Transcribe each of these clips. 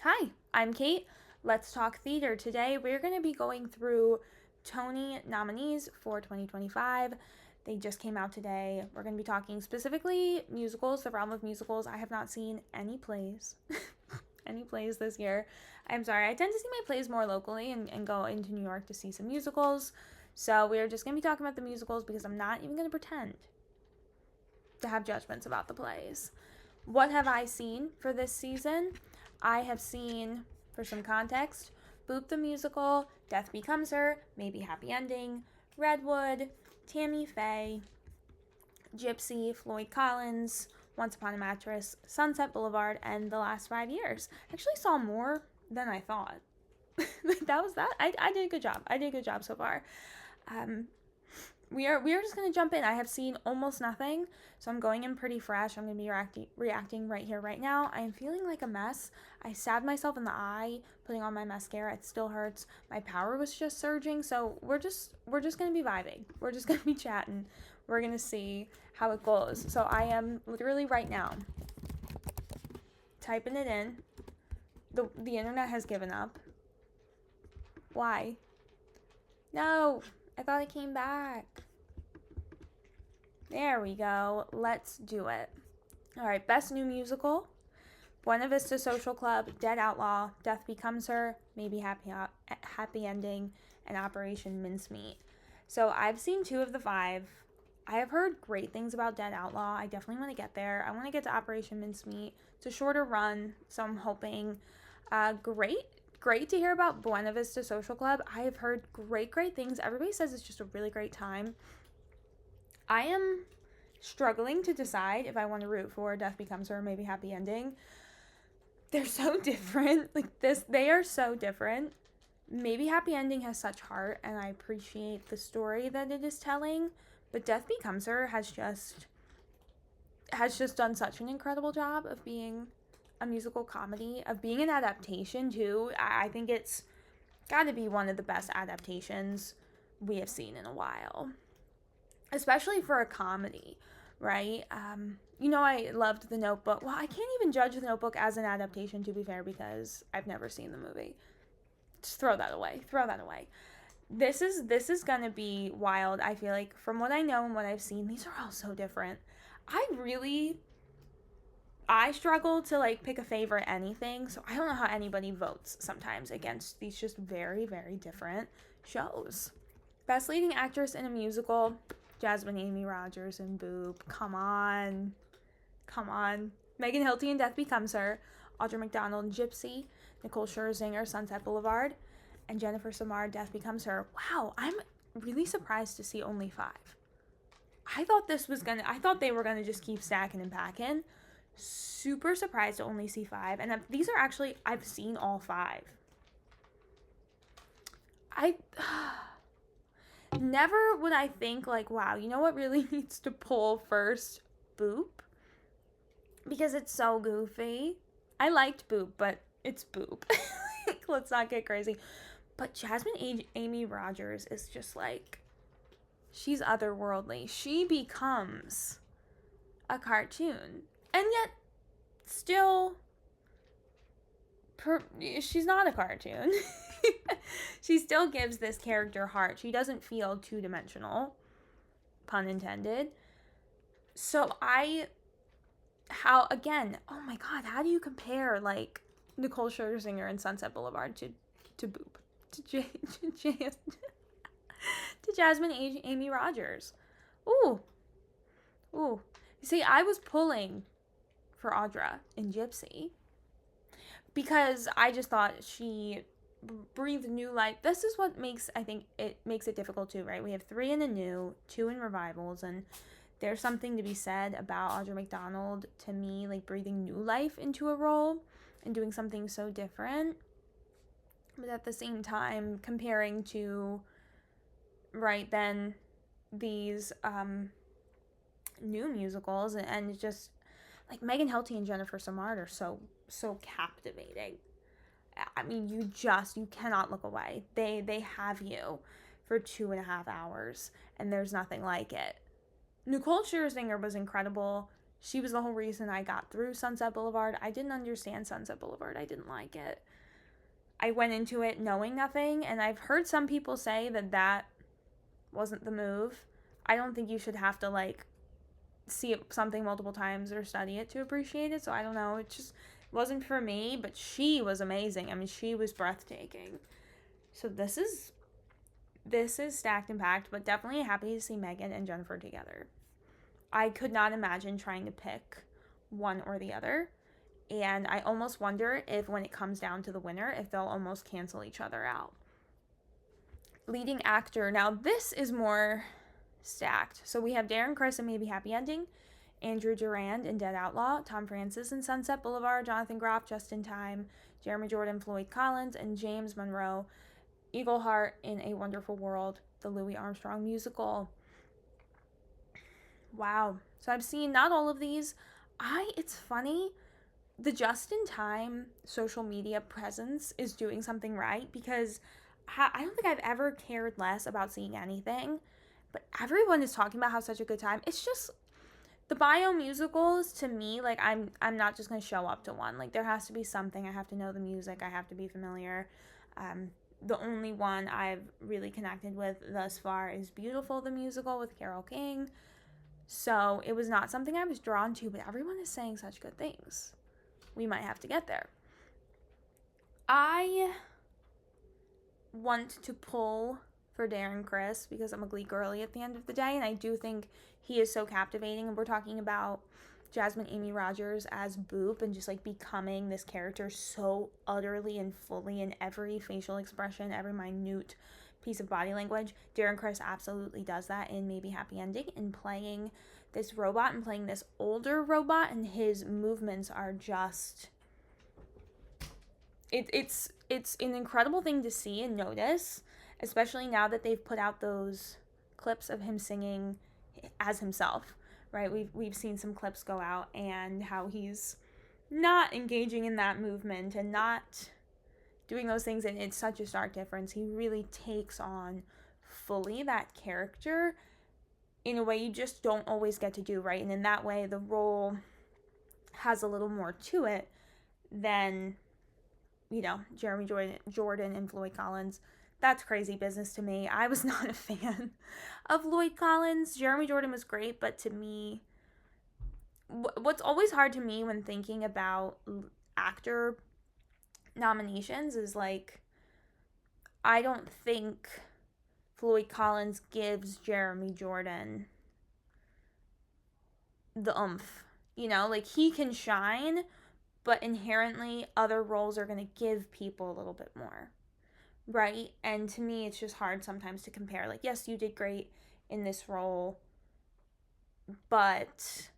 Hi, I'm Kate. Let's talk theater. Today we're going to be going through Tony nominees for 2025. They just came out today. We're going to be talking specifically musicals, the realm of musicals. I have not seen any plays, any plays this year. I'm sorry. I tend to see my plays more locally and go into New York to see some musicals. So we're just going to be talking about the musicals because I'm not even going to pretend to have judgments about the plays. What have I seen for this season? I have seen, for some context, Boop the Musical, Death Becomes Her, Maybe Happy Ending, Redwood, Tammy Faye, Gypsy, Floyd Collins, Once Upon a Mattress, Sunset Boulevard, and The Last 5 Years. I actually saw more than I thought. That was that. I did a good job. I did a good job so far. We are just going to jump in. I have seen almost nothing, so I'm going in pretty fresh. I'm going to be reacting right here, right now. I am feeling like a mess. I stabbed myself in the eye putting on my mascara. It still hurts. My power was just surging, so we're just going to be vibing. We're just going to be chatting. We're going to see how it goes. So I am literally right now typing it in. The internet has given up. Why? No. I thought it came back. There we go. Let's do it. All right, Best New Musical. Buena Vista Social Club, Dead Outlaw, Death Becomes Her, Maybe Happy Ending, and Operation Mincemeat. So I've seen 2 of the 5. I have heard great things about Dead Outlaw. I definitely want to get there. I want to get to Operation Mincemeat. It's a shorter run, so I'm hoping. Great to hear about Buena Vista Social Club. I have heard great things. Everybody says it's just a really great time. I am struggling to decide if I want to root for Death Becomes Her, Maybe Happy Ending. They're so different. They are so different. Maybe Happy Ending has such heart, and I appreciate the story that it is telling. But Death Becomes Her has just done such an incredible job of being a musical comedy, of being an adaptation too. I think it's got to be one of the best adaptations we have seen in a while, especially for a comedy, right? I loved The Notebook. Well, I can't even judge The Notebook as an adaptation, to be fair, because I've never seen the movie. Just throw that away. This is gonna be wild. I feel like from what I know and what I've seen, these are all so different. I struggle to pick a favorite anything, so I don't know how anybody votes sometimes against these just very, very different shows. Best Leading Actress in a Musical, Jasmine Amy Rogers and Boop. Come on. Megan Hilty and Death Becomes Her, Audra McDonald and Gypsy, Nicole Scherzinger, Sunset Boulevard, and Jennifer Samar, Death Becomes Her. Wow, I'm really surprised to see only 5. I thought they were gonna just keep stacking and packing. Super surprised to only see 5, and these are actually, I've seen all 5. Never would I think wow, you know what really needs to pull first? Boop, because it's so goofy. I liked Boop, but it's Boop. Let's not get crazy. But Jasmine Amy Rogers is just she's otherworldly. She becomes a cartoon. And yet, still, she's not a cartoon. She still gives this character heart. She doesn't feel two-dimensional, pun intended. So oh my God, how do you compare, Nicole Scherzinger and Sunset Boulevard to Boop? To Jasmine Amy Rogers. Ooh. See, I was pulling for Audra in Gypsy because I just thought she breathed new life. This is what makes it difficult too, right? We have 3 in the new, 2 in revivals, and there's something to be said about Audra McDonald, to me, breathing new life into a role and doing something so different. But at the same time, comparing to right then these new musicals, and just Megan Hilty and Jennifer Samard are so captivating. I mean, you cannot look away. They have you for 2.5 hours, and there's nothing like it. Nicole Scherzinger was incredible She was the whole reason I got through Sunset Boulevard. I didn't understand Sunset Boulevard. I didn't like it. I went into it knowing nothing, and I've heard some people say that that wasn't the move. I don't think you should have to, like, see something multiple times or study it to appreciate it, so I don't know. It just wasn't for me, but she was amazing. I mean, she was breathtaking. So this is stacked and packed, but definitely happy to see Megan and Jennifer together. I could not imagine trying to pick one or the other. And I almost wonder if when it comes down to the winner, if they'll almost cancel each other out. Leading actor. Now, this is more stacked. So we have Darren Criss in Maybe Happy Ending, Andrew Durand in Dead Outlaw, Tom Francis in Sunset Boulevard, Jonathan Groff, Just in Time, Jeremy Jordan, Floyd Collins, and James Monroe, Eagleheart in A Wonderful World, the Louis Armstrong musical. Wow. So I've seen not all of these. It's funny, the Just in Time social media presence is doing something right, because I don't think I've ever cared less about seeing anything, but everyone is talking about how such a good time. It's just the bio musicals, to me, like, I'm not just going to show up to one. Like, there has to be something. I have to know the music. I have to be familiar. The only one I've really connected with thus far is Beautiful, the musical with Carole King. So it was not something I was drawn to, but everyone is saying such good things. We might have to get there. I want to pull for Darren Criss because I'm a Glee girly at the end of the day, and I do think he is so captivating. And we're talking about Jasmine Amy Rogers as Boop and just, like, becoming this character so utterly and fully in every facial expression, every minute piece of body language. Darren Criss absolutely does that in Maybe Happy Ending, in playing this robot and playing this older robot, and his movements are just... It's an incredible thing to see and notice, especially now that they've put out those clips of him singing as himself, right? We've seen some clips go out and how he's not engaging in that movement and not doing those things, and it's such a stark difference. He really takes on fully that character in a way you just don't always get to do, right? And in that way, the role has a little more to it than, you know, Jeremy Jordan and Floyd Collins. That's crazy business to me. I was not a fan of Floyd Collins. Jeremy Jordan was great, but to me, what's always hard to me when thinking about actor nominations is, like, I don't think Floyd Collins gives Jeremy Jordan the oomph. You know, like, he can shine, but inherently other roles are going to give people a little bit more, right? And to me, it's just hard sometimes to compare. Like, yes, you did great in this role, but,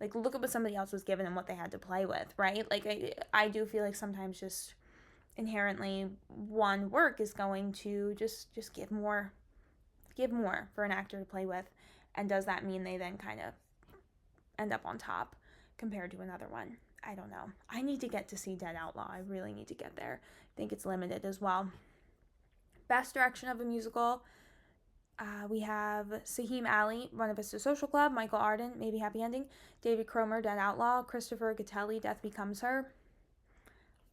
like, look at what somebody else was given and what they had to play with, right? Like, I do feel like sometimes just inherently one work is going to just give more for an actor to play with. And does that mean they then kind of end up on top compared to another one? I don't know. I need to get to see Dead Outlaw. I really need to get there. I think it's limited as well. Best direction of a musical. We have Saheem Ali, Buena Vista Social Club, Michael Arden, Maybe Happy Ending, David Cromer, Dead Outlaw, Christopher Gattelli, Death Becomes Her.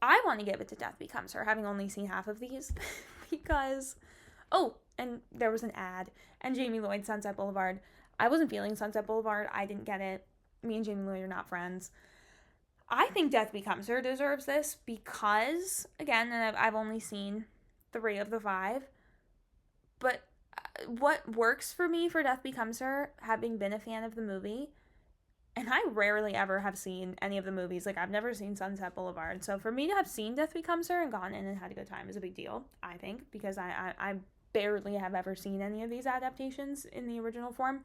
I want to give it to Death Becomes Her, having only seen half of these, because... Oh, and there was an ad. And Jamie Lloyd, Sunset Boulevard. I wasn't feeling Sunset Boulevard. I didn't get it. Me and Jamie Lloyd are not friends. I think Death Becomes Her deserves this because, again, and I've only seen 3 of the 5, but what works for me for Death Becomes Her, having been a fan of the movie, and I rarely ever have seen any of the movies. Like, I've never seen Sunset Boulevard. So for me to have seen Death Becomes Her and gone in and had a good time is a big deal, I think, because I barely have ever seen any of these adaptations in the original form.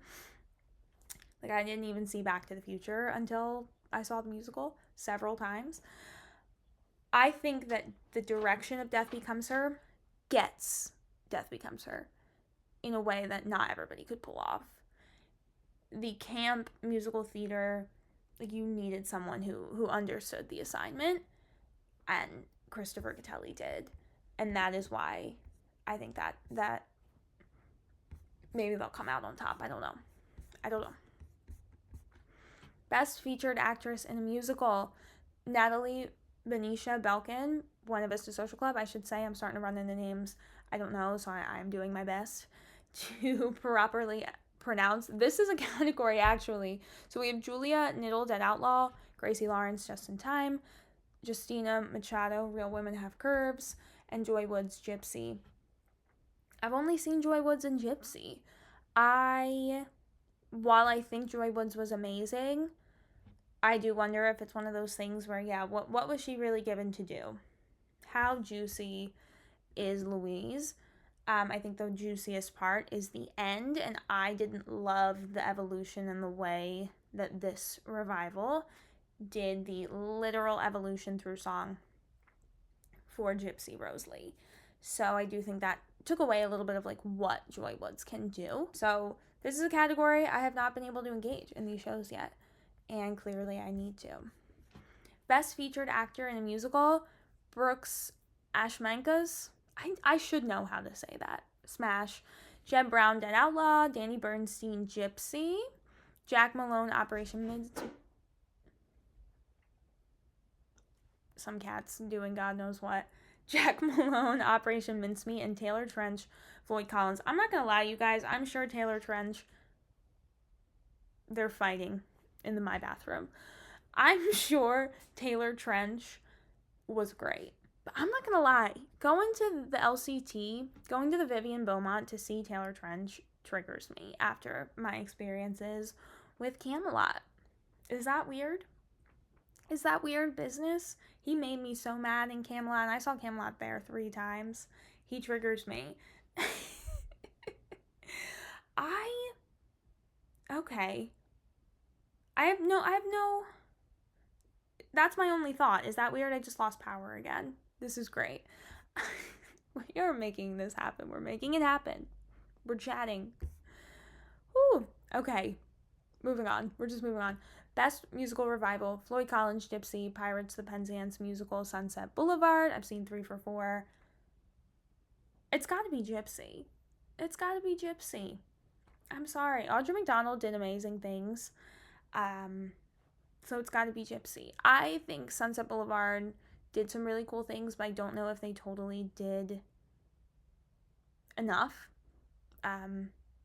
Like, I didn't even see Back to the Future until I saw the musical several times. I think that the direction of Death Becomes Her gets Death Becomes Her in a way that not everybody could pull off. The camp musical theater, like, you needed someone who understood the assignment, and Christopher Gattelli did, and that is why I think that maybe they'll come out on top. I don't know. Best Featured Actress in a Musical, Natalie Benicia Belkin, Buena Vista Social Club. I should say, I'm starting to run into names I don't know, so I'm doing my best to properly pronounce. This is a category, actually. So we have Julia Niddle, Dead Outlaw, Gracie Lawrence, Just in Time, Justina Machado, Real Women Have Curves, and Joy Woods, Gypsy. I've only seen Joy Woods and Gypsy. While I think Joy Woods was amazing, I do wonder if it's one of those things where, yeah, what was she really given to do? How juicy is Louise? I think the juiciest part is the end, and I didn't love the evolution and the way that this revival did the literal evolution through song for Gypsy Rose Lee. So I do think that took away a little bit of like what Joy Woods can do. So this is a category I have not been able to engage in these shows yet, and clearly I need to. Best Featured Actor in a Musical, Brooks Ashmankas. I should know how to say that. Smash. Jeb Brown, Dead Outlaw. Danny Bernstein, Gypsy. Jack Malone, Operation Mid. Some cats doing God knows what. Jack Malone, Operation Mincemeat, and Taylor Trench, Floyd Collins. I'm not gonna lie, you guys. I'm sure Taylor Trench, they're fighting in my bathroom. I'm sure Taylor Trench was great. But I'm not gonna lie, going to the LCT, going to the Vivian Beaumont to see Taylor Trench triggers me after my experiences with Camelot. Is that weird? Is that weird business? He made me so mad in Camelot, and I saw Camelot there 3 times. He triggers me. Okay. I have no, that's my only thought. Is that weird? I just lost power again. This is great. We are making this happen. We're making it happen. We're chatting. Whew. Okay. Moving on. We're just moving on. Best Musical Revival, Floyd Collins, Gypsy, Pirates, The Penzance Musical, Sunset Boulevard. I've seen 3 for 4. It's gotta be Gypsy. It's gotta be Gypsy. I'm sorry. Audra McDonald did amazing things. So it's gotta be Gypsy. I think Sunset Boulevard did some really cool things, but I don't know if they totally did enough.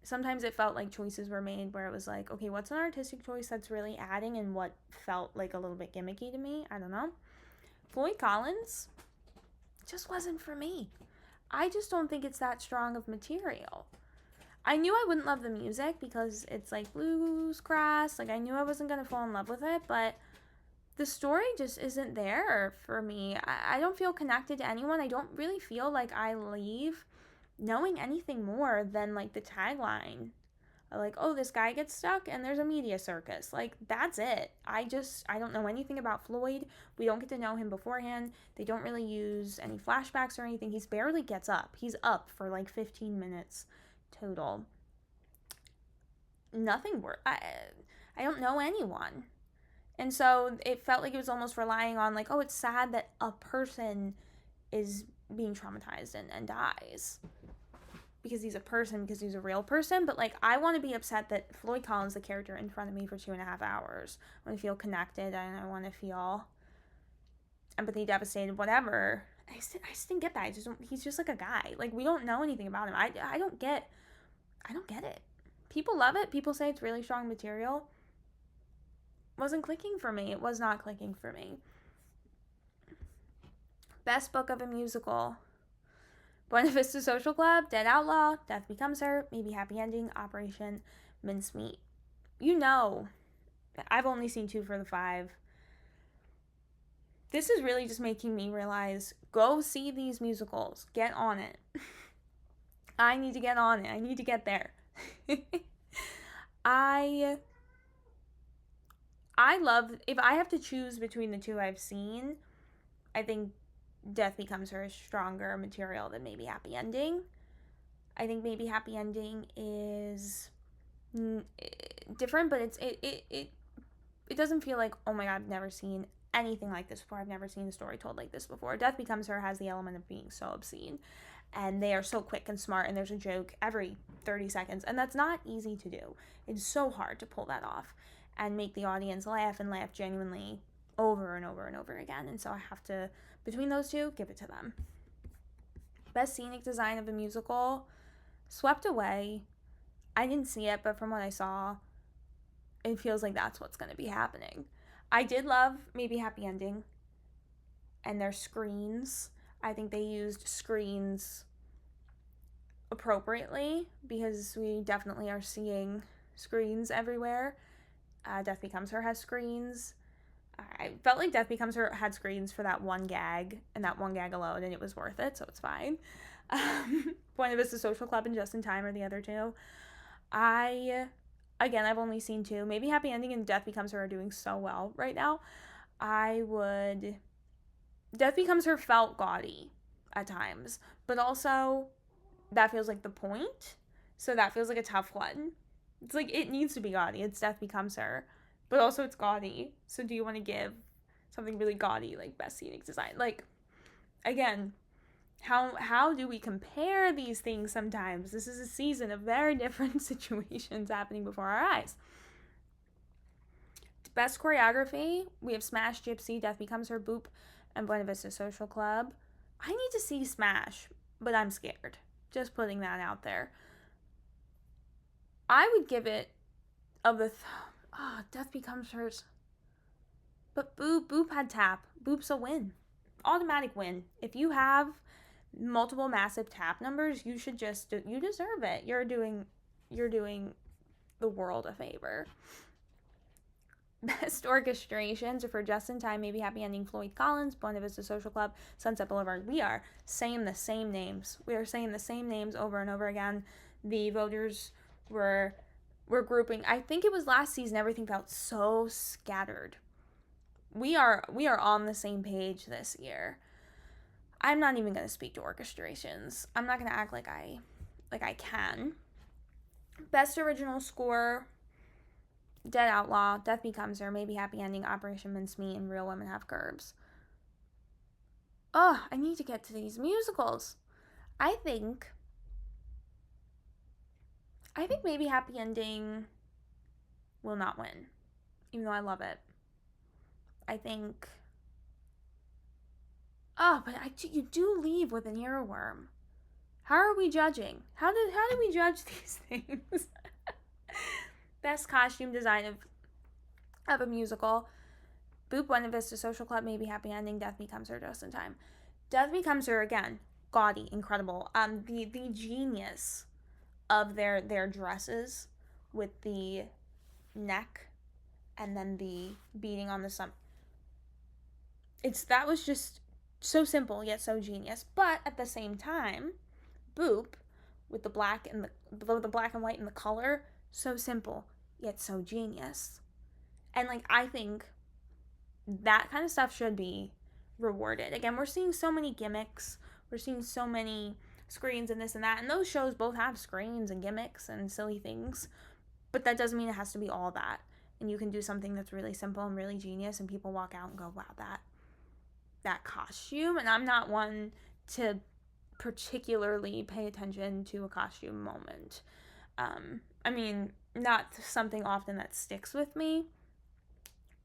Sometimes it felt like choices were made where it was like, okay, what's an artistic choice that's really adding and what felt like a little bit gimmicky to me? I don't know. Floyd Collins just wasn't for me. I just don't think it's that strong of material. I knew I wouldn't love the music because it's like bluesgrass. Like I knew I wasn't going to fall in love with it, but the story just isn't there for me. I don't feel connected to anyone. I don't really feel like I leave knowing anything more than like the tagline. Like, oh, this guy gets stuck and there's a media circus. Like, that's it. I don't know anything about Floyd. We don't get to know him beforehand. They don't really use any flashbacks or anything. He barely gets up. He's up for like 15 minutes total. Nothing worked. I don't know anyone. And so it felt like it was almost relying on like, oh, it's sad that a person is being traumatized and dies. Because he's a person, because he's a real person. But like, I want to be upset that Floyd Collins, the character in front of me for 2.5 hours. I want to feel connected and I want to feel empathy, devastated, whatever. I just didn't get that. He's just like a guy. Like, we don't know anything about him. I don't get it. People love it. People say it's really strong material. Wasn't clicking for me. It was not clicking for me. Best book of a musical. Buena Vista Social Club, Dead Outlaw, Death Becomes Her, Maybe Happy Ending, Operation Mincemeat. You know, I've only seen 2 for the 5. This is really just making me realize, go see these musicals. Get on it. I need to get on it. I need to get there. I love, if I have to choose between the 2 I've seen, I think Death Becomes Her is stronger material than Maybe Happy Ending. I think Maybe Happy Ending is different, but it doesn't feel like, oh my god, I've never seen anything like this before. I've never seen a story told like this before. Death Becomes Her has the element of being so obscene, and they are so quick and smart, and there's a joke every 30 seconds, and that's not easy to do. It's so hard to pull that off. and make the audience laugh and laugh genuinely over and over and over again. And so I have to, between those two, give it to them. Best scenic design of a musical, Swept Away. I didn't see it, but from what I saw, it feels like that's what's going to be happening. I did love Maybe Happy Ending and their screens. I think they used screens appropriately because we definitely are seeing screens everywhere. Death Becomes Her has screens. I felt like Death Becomes Her had screens for that one gag, and that one gag alone, and it was worth it, so it's fine. Buena Vista Social Club and Just in Time are the other two. I've only seen two. Maybe Happy Ending and Death Becomes Her are doing so well right now. Death Becomes Her felt gaudy at times, but also that feels like the point, so that feels like a tough one. It's like, it needs to be gaudy. It's Death Becomes Her, but also it's gaudy. So do you want to give something really gaudy, like best scenic design? Like, again, how do we compare these things sometimes? This is a season of very different situations happening before our eyes. Best choreography, we have Smash, Gypsy, Death Becomes Her, Boop, and Buena Vista Social Club. I need to see Smash, but I'm scared. Just putting that out there. I would give it Death Becomes Hers. But Boop had tap. Boop's a win. Automatic win. If you have multiple massive tap numbers, you should you deserve it. You're doing the world a favor. Best orchestrations are for Just in Time, Maybe Happy Ending, Floyd Collins, Buena Vista Social Club, Sunset Boulevard. We are saying the same names. We are saying the same names over and over again. The voters were grouping. I think it was last season, everything felt so scattered. We are on the same page this year. I'm not even going to speak to orchestrations. I'm not going to act like I can. Best original score, Dead Outlaw, Death Becomes Her, Maybe Happy Ending, Operation Mincemeat, and Real Women Have Curves. I need to get to these musicals. I think Maybe Happy Ending will not win, even though I love it. I think, you do leave with an earworm. How are we judging? How do we judge these things? Best costume design of a musical, Boop, Buena Vista Social Club, Maybe Happy Ending, Death Becomes Her, Just in Time. Death Becomes Her, again, gaudy, incredible. The genius of their dresses with the neck and then the beading on the stomach. That was just so simple yet so genius. But at the same time, Boop with the black and the black and white and the color, so simple yet so genius. And I think that kind of stuff should be rewarded. Again, we're seeing so many gimmicks. We're seeing so many screens and this and that. And those shows both have screens and gimmicks and silly things. But that doesn't mean it has to be all that. And you can do something that's really simple and really genius and people walk out and go, wow, that costume. And I'm not one to particularly pay attention to a costume moment. Not something often that sticks with me,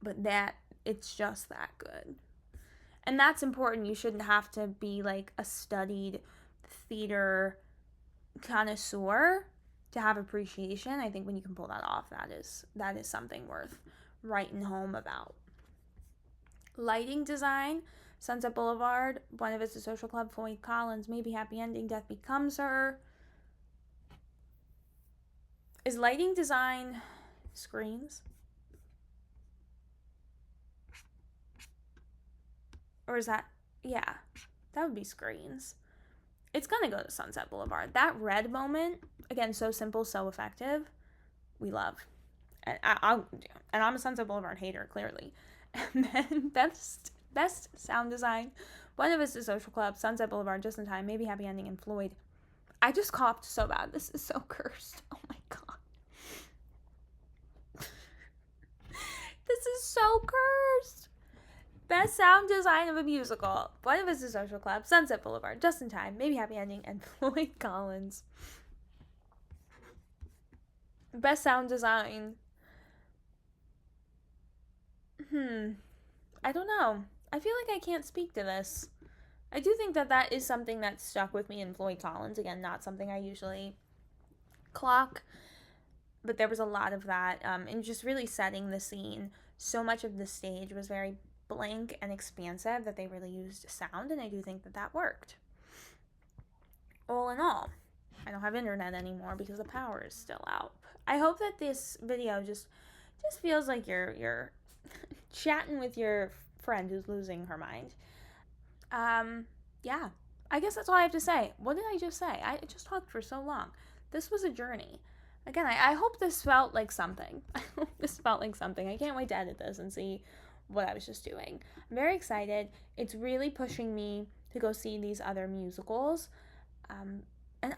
but it's just that good. And that's important. You shouldn't have to be like a studied theater connoisseur to have appreciation. I think when you can pull that off, that is something worth writing home about. Lighting design, Sunset Boulevard, Buena Vista Social Club, Floyd Collins, Maybe Happy Ending, Death Becomes Her. Is lighting design screens? Or is that, yeah, that would be screens. It's gonna go to Sunset Boulevard. That red moment, again, so simple, so effective, we love. And I'm a Sunset Boulevard hater, clearly. And then best sound design, Buena Vista Social Club, Sunset Boulevard, Just in Time, Maybe Happy Ending, and Floyd. I just coughed so bad. This is so cursed. Oh my god. This is so cursed. Best sound design of a musical, Buena Vista Social Club, Sunset Boulevard, Just in Time, Maybe Happy Ending, and Floyd Collins. Best sound design, I don't know. I feel like I can't speak to this. I do think that that is something that stuck with me in Floyd Collins. Again, not something I usually clock, but there was a lot of that, and just really setting the scene. So much of the stage was very blank and expansive that they really used sound, and I do think that that worked. All in all, I don't have internet anymore because the power is still out. I hope that this video just feels like you're chatting with your friend who's losing her mind. Yeah. I guess that's all I have to say. What did I just say? I just talked for so long. This was a journey. Again, I hope this felt like something. I hope this felt like something. I can't wait to edit this and see what I was just doing. I'm very excited. It's really pushing me to go see these other musicals. And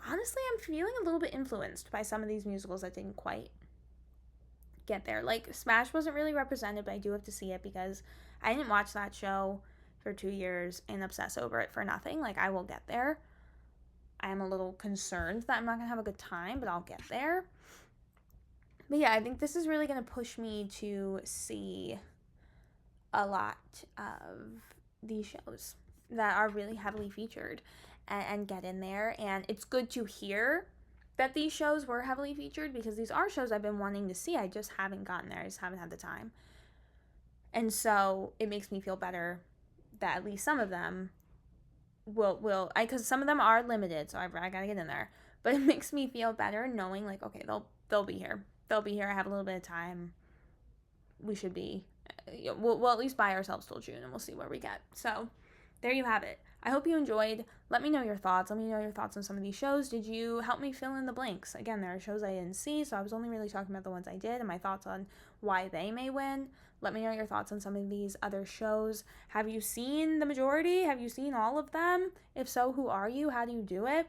honestly, I'm feeling a little bit influenced by some of these musicals that didn't quite get there. Like, Smash wasn't really represented, but I do have to see it because I didn't watch that show for 2 years and obsess over it for nothing. Like, I will get there. I am a little concerned that I'm not going to have a good time, but I'll get there. But yeah, I think this is really going to push me to see a lot of these shows that are really heavily featured and get in there. And it's good to hear that these shows were heavily featured because these are shows I've been wanting to see. I just haven't gotten there. I just haven't had the time. And so it makes me feel better that at least some of them will because some of them are limited, so I gotta get in there. But it makes me feel better knowing, like, okay, they'll be here. They'll be here. I have a little bit of time. We should be. We'll at least buy ourselves till June, and we'll see where we get. So there you have it. I hope you enjoyed. Let me know your thoughts. Let me know your thoughts on some of these shows. Did you help me fill in the blanks? Again, there are shows I didn't see, so I was only really talking about the ones I did and my thoughts on why they may win. Let me know your thoughts on some of these other shows. Have you seen the majority? Have you seen all of them? If so, who are you? How do you do it?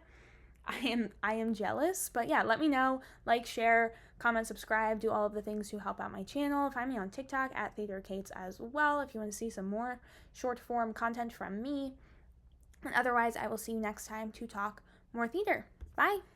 I am jealous, but yeah, let me know. Like, share, comment, subscribe, do all of the things to help out my channel. Find me on TikTok at TheaterKates as well if you want to see some more short form content from me. And otherwise, I will see you next time to talk more theater. Bye.